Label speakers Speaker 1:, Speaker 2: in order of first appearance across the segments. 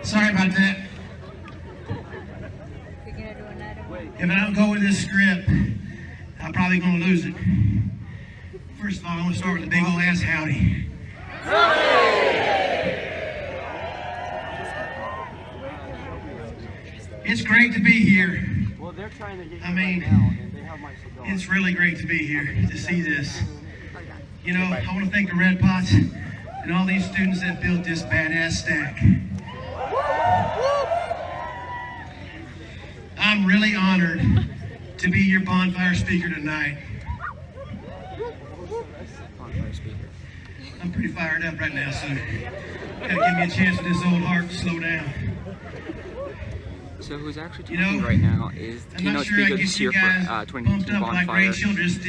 Speaker 1: Sorry about that. If I don't go with this script, I'm probably going to lose it. First of all, I'm going to start with a big old ass howdy. It's great to be here. I mean, it's really great to be here to see this. You know, I want to thank the Red Pots and all these students that built this badass stack. I'm really honored to be your bonfire speaker tonight. I'm pretty fired up right now, so gotta give me a chance for this old heart to slow down.
Speaker 2: So who's actually talking right now is the keynote speaker this year for 2019 Bonfire,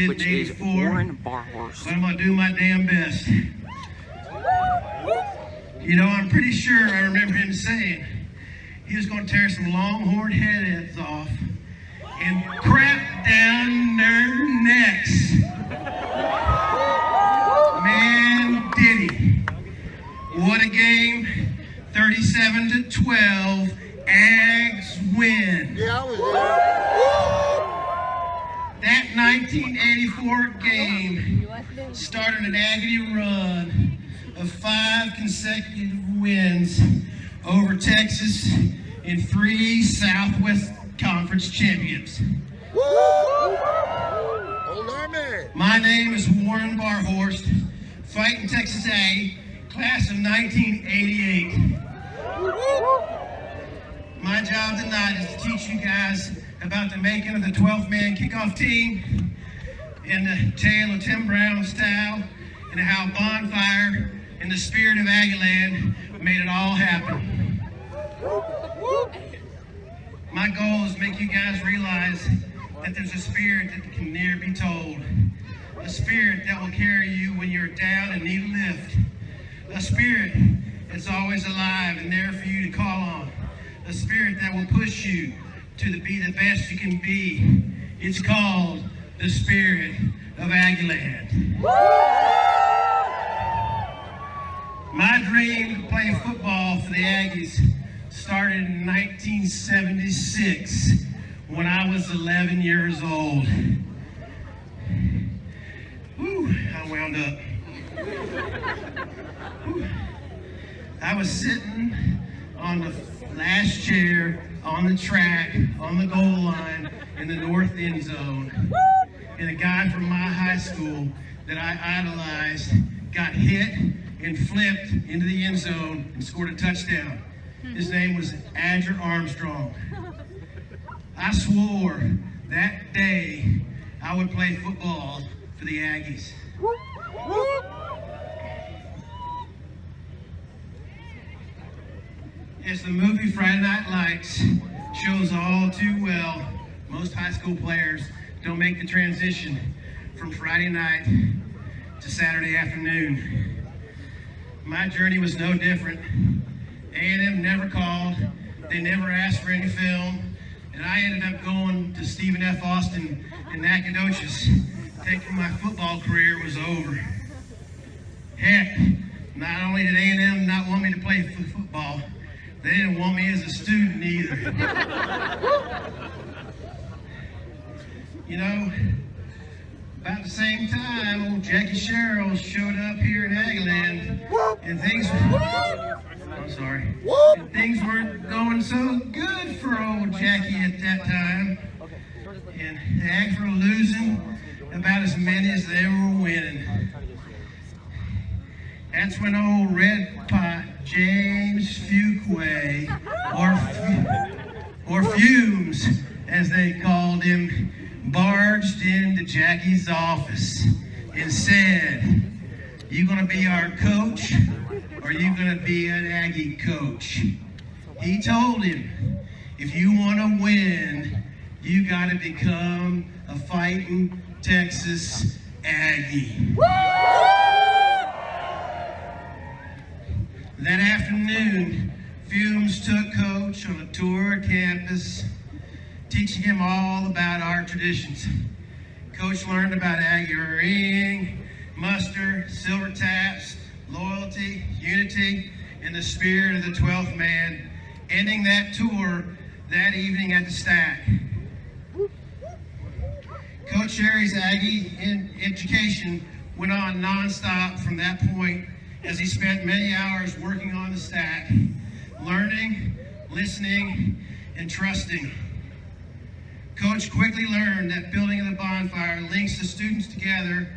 Speaker 2: which is Warren Barhorst.
Speaker 1: But I'm gonna do my damn best. You know, I'm pretty sure I remember him saying he was gonna tear some longhorn heads off and crap down their necks. Man, did he. What a game. 37-12. Aggies win. That 1984 game started an Aggie run of 5 consecutive wins over Texas in 3 Southwest Conference championships. My name is Warren Barhorst, fighting Texas A, class of 1988. My job tonight is to teach you guys about the making of the 12th Man Kickoff Team and the tale of Tim Brown's style and how Bonfire and the spirit of Aggieland made it all happen. My goal is to make you guys realize that there's a spirit that can never be told. A spirit that will carry you when you're down and need a lift. A spirit that's always alive and there for you to call on. A spirit that will push you to be the best you can be. It's called the spirit of Aggieland. My dream to play football for the Aggies started in 1976 when I was 11 years old. Whew, I wound up. Whew. I was sitting on the last chair on the track, on the goal line in the north end zone. And a guy from my high school that I idolized got hit and flipped into the end zone and scored a touchdown. His name was Adger Armstrong. I swore that day I would play football for the Aggies. As the movie Friday Night Lights shows all too well, most high school players don't make the transition from Friday night to Saturday afternoon. My journey was no different. A&M never called, they never asked for any film, and I ended up going to Stephen F. Austin in Nacogdoches, thinking my football career was over. Heck, not only did A&M not want me to play football, they didn't want me as a student either. You know, about the same time, old Jackie Sherrill showed up here in Aggieland, and things weren't going so good for old Jackie at that time. And the Aggies were losing about as many as they were winning. That's when old Red Pot James Fuquay, or Fumes, as they called him, barged into Jackie's office and said, "You gonna be our coach, or you gonna be an Aggie coach?" He told him, if you wanna win, you gotta become a fighting Texas Aggie. That afternoon, Fumes took Coach on a tour of campus, teaching him all about our traditions. Coach learned about Aggie ring, muster, silver taps, loyalty, unity, and the spirit of the 12th man ending that tour that evening at the Stack. Coach Sherry's Aggie education went on nonstop from that point as he spent many hours working on the Stack, learning, listening, and trusting. Coach quickly learned that building of the Bonfire links the students together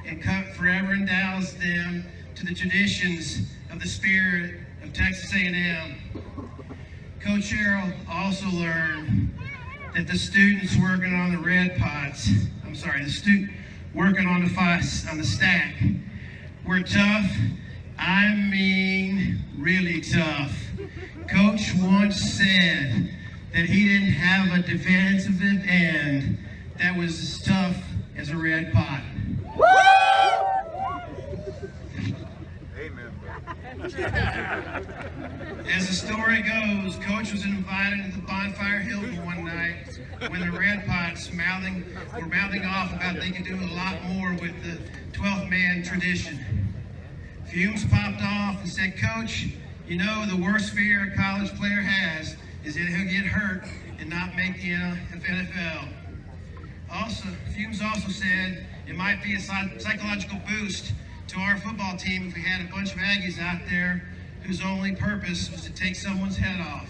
Speaker 1: and forever endows them to the traditions of the spirit of Texas A&M. Coach Sherrill also learned that the students working on the working on the Stack were tough. I mean, really tough. Coach once said that he didn't have a defensive end that was as tough as a red pot.
Speaker 3: Amen.
Speaker 1: As the story goes, Coach was invited to the Bonfire Hilton one night when the Red Pots were mouthing off about they could do a lot more with the 12th man tradition. Fumes popped off and said, "Coach, you know the worst fear a college player has is that he'll get hurt and not make the NFL." Fumes also said it might be a psychological boost to our football team if we had a bunch of Aggies out there whose only purpose was to take someone's head off.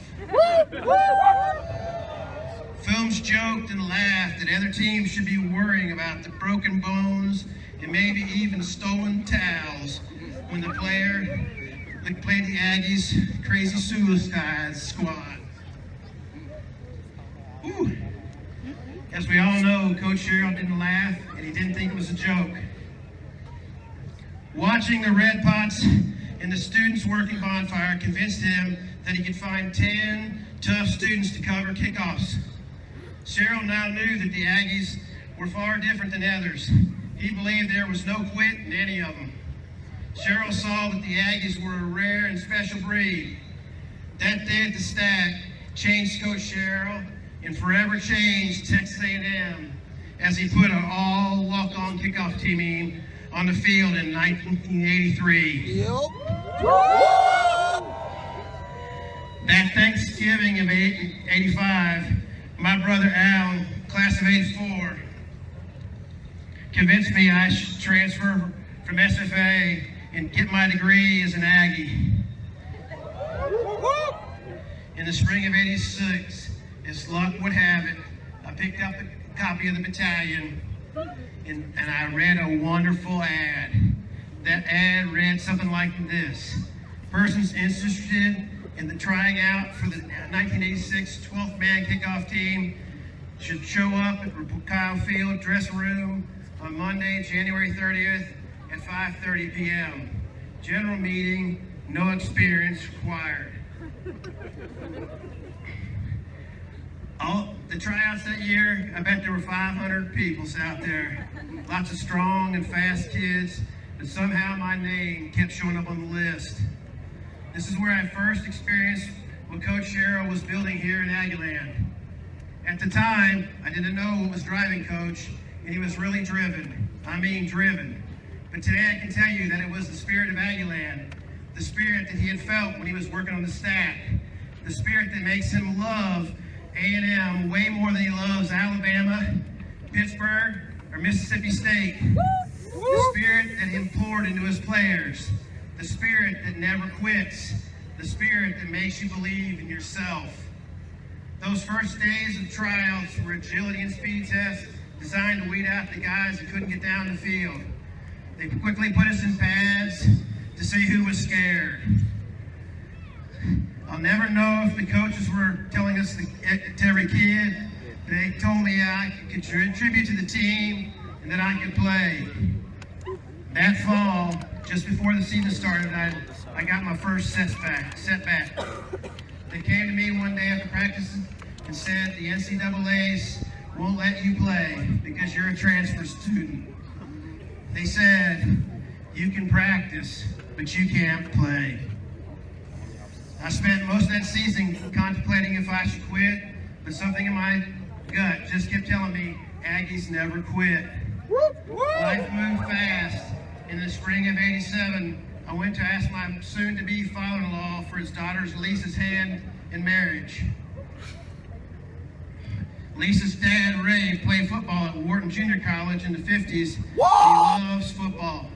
Speaker 1: Fumes joked and laughed that other teams should be worrying about the broken bones and maybe even stolen towels when the player played the Aggies' crazy suicide squad. Ooh. As we all know, Coach Sherrill didn't laugh and he didn't think it was a joke. Watching the Red Pots and the students working Bonfire convinced him that he could find 10 tough students to cover kickoffs. Sherrill now knew that the Aggies were far different than others. He believed there was no quit in any of them. Sherrill saw that the Aggies were a rare and special breed. That day at the Stack changed Coach Sherrill and forever changed Texas A&M as he put an all walk-on kickoff team on the field in 1983. That Thanksgiving of '85, my brother Al, class of '84, convinced me I should transfer from SFA and get my degree as an Aggie. In the spring of '86, as luck would have it, I picked up a copy of the Battalion and I read a wonderful ad. That ad read something like this: persons interested in the trying out for the 1986 12th Man Kickoff Team should show up at Kyle Field dressing room on Monday, January 30th at 5:30 p.m. General meeting, no experience required. The tryouts that year, I bet there were 500 people out there. Lots of strong and fast kids, and somehow my name kept showing up on the list. This is where I first experienced what Coach Sherrill was building here in Aggieland. At the time, I didn't know what was driving Coach, and he was really driven. I mean driven. But today I can tell you that it was the spirit of Aggieland, the spirit that he had felt when he was working on the Stack, the spirit that makes him love A&M way more than he loves Alabama, Pittsburgh, or Mississippi State. The spirit that he poured into his players, the spirit that never quits, the spirit that makes you believe in yourself. Those first days of tryouts were agility and speed tests designed to weed out the guys that couldn't get down the field. They quickly put us in pads to see who was scared. I'll never know if the coaches were telling us to every kid. They told me I could contribute to the team and that I could play. That fall, just before the season started, I got my first setback. They came to me one day after practice and said the NCAAs won't let you play because you're a transfer student. They said, you can practice, but you can't play. I spent most of that season contemplating if I should quit, but something in my gut just kept telling me, Aggies never quit. Life moved fast. In the spring of '87, I went to ask my soon-to-be father-in-law for his daughter Lisa's hand in marriage. Lisa's dad, Ray, played football at Wharton Junior College in the 50s. He loves football.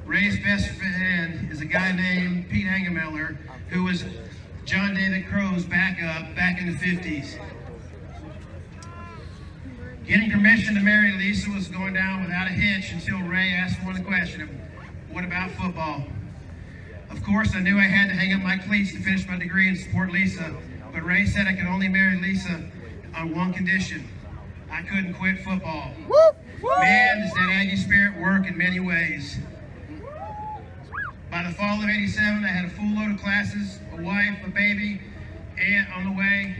Speaker 1: Ray's best friend is a guy named Pete Hangemeller, who was John David Crow's backup back in the 50s. Getting permission to marry Lisa was going down without a hitch until Ray asked one question: what about football? Of course, I knew I had to hang up my cleats to finish my degree and support Lisa, but Ray said I could only marry Lisa on one condition: I couldn't quit football. Man, does that Aggie spirit work in many ways. By the fall of '87, I had a full load of classes, a wife, a baby, and on the way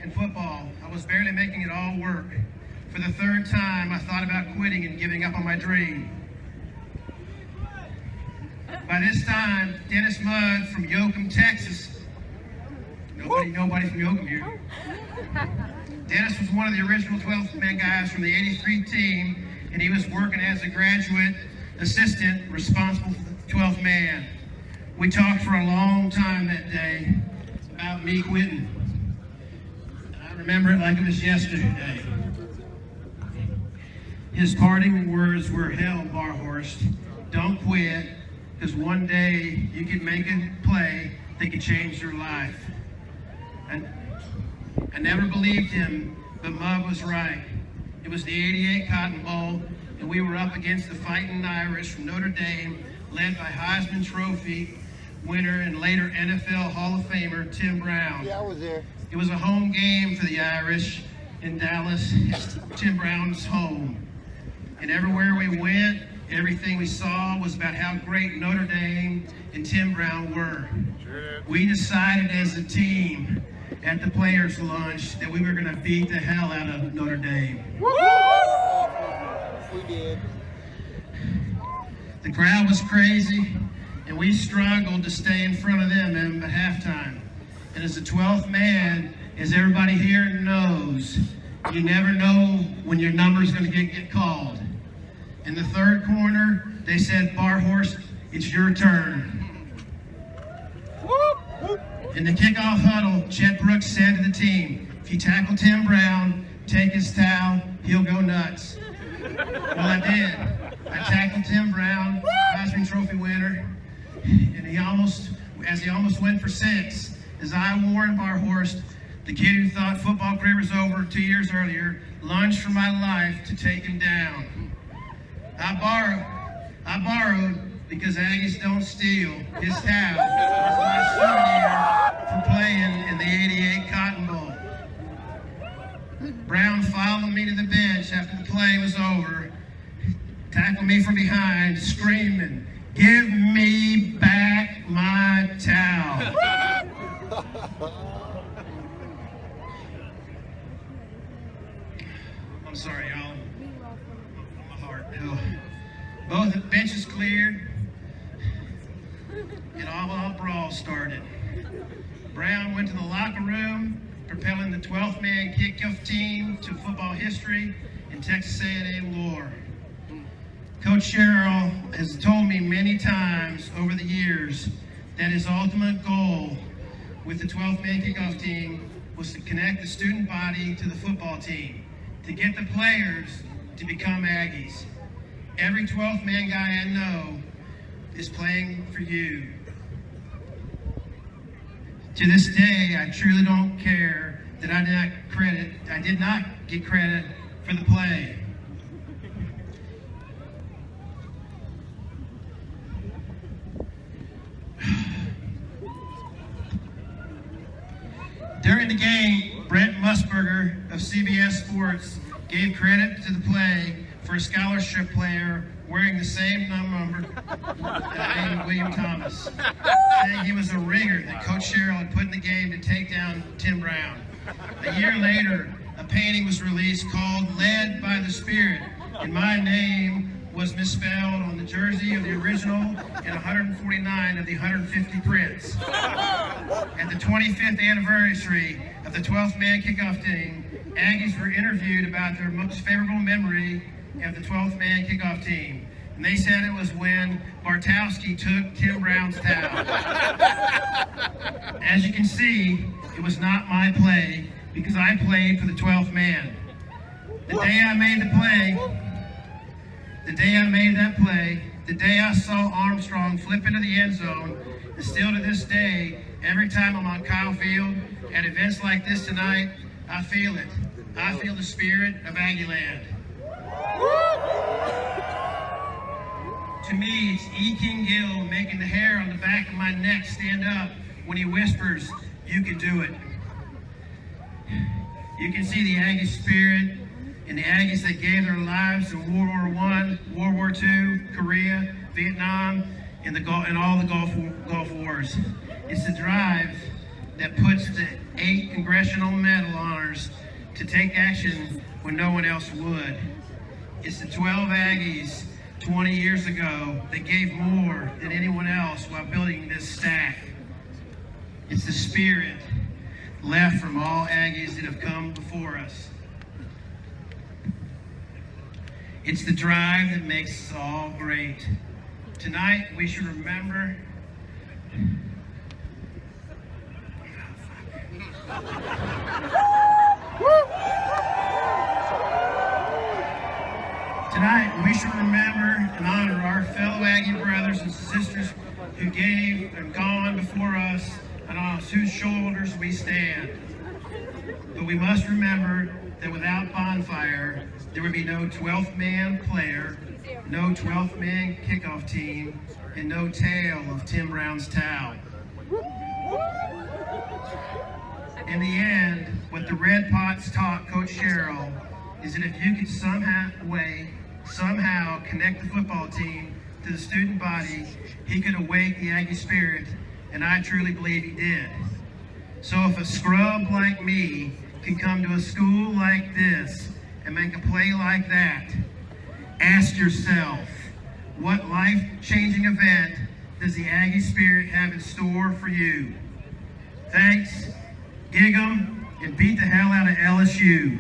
Speaker 1: in football. I was barely making it all work. For the third time, I thought about quitting and giving up on my dream. By this time, Dennis Mudd from Yoakum, Texas. Nobody from Yoakum here. Dennis was one of the original 12th man guys from the '83 team, and he was working as a graduate assistant responsible for the 12th man. We talked for a long time that day about me quitting. I remember it like it was yesterday. His parting words were, "Hell, Barhorst, don't quit, because one day you can make a play that could change your life." And I never believed him, but Mudd was right. It was the '88 Cotton Bowl, and we were up against the Fighting Irish from Notre Dame, led by Heisman Trophy winner and later NFL Hall of Famer Tim Brown.
Speaker 3: Yeah, I was there.
Speaker 1: It was a home game for the Irish in Dallas. It's Tim Brown's home. And everywhere we went, everything we saw was about how great Notre Dame and Tim Brown were. We decided as a team at the players' lunch that we were going to beat the hell out of Notre Dame.
Speaker 3: We did.
Speaker 1: The crowd was crazy, and we struggled to stay in front of them at halftime. And as the 12th man, as everybody here knows, you never know when your number's going to get called. In the third corner, they said, "Barhorst, it's your turn." In the kickoff huddle, Chet Brooks said to the team, "If you tackle Tim Brown, take his towel, he'll go nuts." Well, I did. I tackled Tim Brown, Heisman Trophy winner, and he almost went for 6. As I warned Barhorst, the kid who thought football career was over 2 years earlier, lunged for my life to take him down. I borrowed because Aggies don't steal his towel. It's my souvenir for playing in the '88 Cotton Bowl. Brown followed me to the bench after the play was over, tackled me from behind, screaming, "Give me back my towel." I'm sorry, y'all. My heart. Oh. Both benches cleared, and all brawl started. Brown went to the locker room, propelling the 12th man kickoff team to football history and Texas A&M lore. Coach Sherrill has told me many times over the years that his ultimate goal with the 12th man kickoff team was to connect the student body to the football team, to get the players to become Aggies. Every 12th man guy I know is playing for you. To this day, I truly don't care that I did not get credit for the play. During the game, Brent Musburger of CBS Sports gave credit to the play for a scholarship player wearing the same number named William Thomas, saying he was a ringer that Coach Sherrill had put in the game to take down Tim Brown. A year later, a painting was released called "Led by the Spirit," and my name was misspelled on the jersey of the original and 149 of the 150 prints. At the 25th anniversary of the 12th man kickoff team, Aggies were interviewed about their most favorable memory of the 12th man kickoff team. And they said it was when Bartowski took Tim Brown's towel. As you can see, it was not my play because I played for the 12th man. The day I made that play, the day I saw Armstrong flip into the end zone, and still to this day, every time I'm on Kyle Field at events like this tonight, I feel it. I feel the spirit of Aggie Land. To me, it's E. King Gill making the hair on the back of my neck stand up when he whispers, "You can do it." You can see the Aggie spirit and the Aggies that gave their lives in World War I, World War II, Korea, Vietnam, and all the Gulf Wars. It's the drive that puts the 8 Congressional Medal honors to take action when no one else would. It's the 12 Aggies 20 years ago that gave more than anyone else while building this stack. It's the spirit left from all Aggies that have come before us. It's the drive that makes us all great. Tonight, we should remember and honor our fellow Aggie brothers and sisters who gave and gone before us and on whose shoulders we stand. But we must remember that without Bonfire, there would be no 12th man player, no 12th man kickoff team, and no tale of Tim Brown's towel. In the end, what the Red Pots taught Coach Sherrill is that if you could somehow connect the football team to the student body, he could awake the Aggie spirit, and I truly believe he did. So if a scrub like me can come to a school like this and make a play like that, ask yourself, what life-changing event does the Aggie spirit have in store for you? Thanks, gig 'em, and beat the hell out of LSU.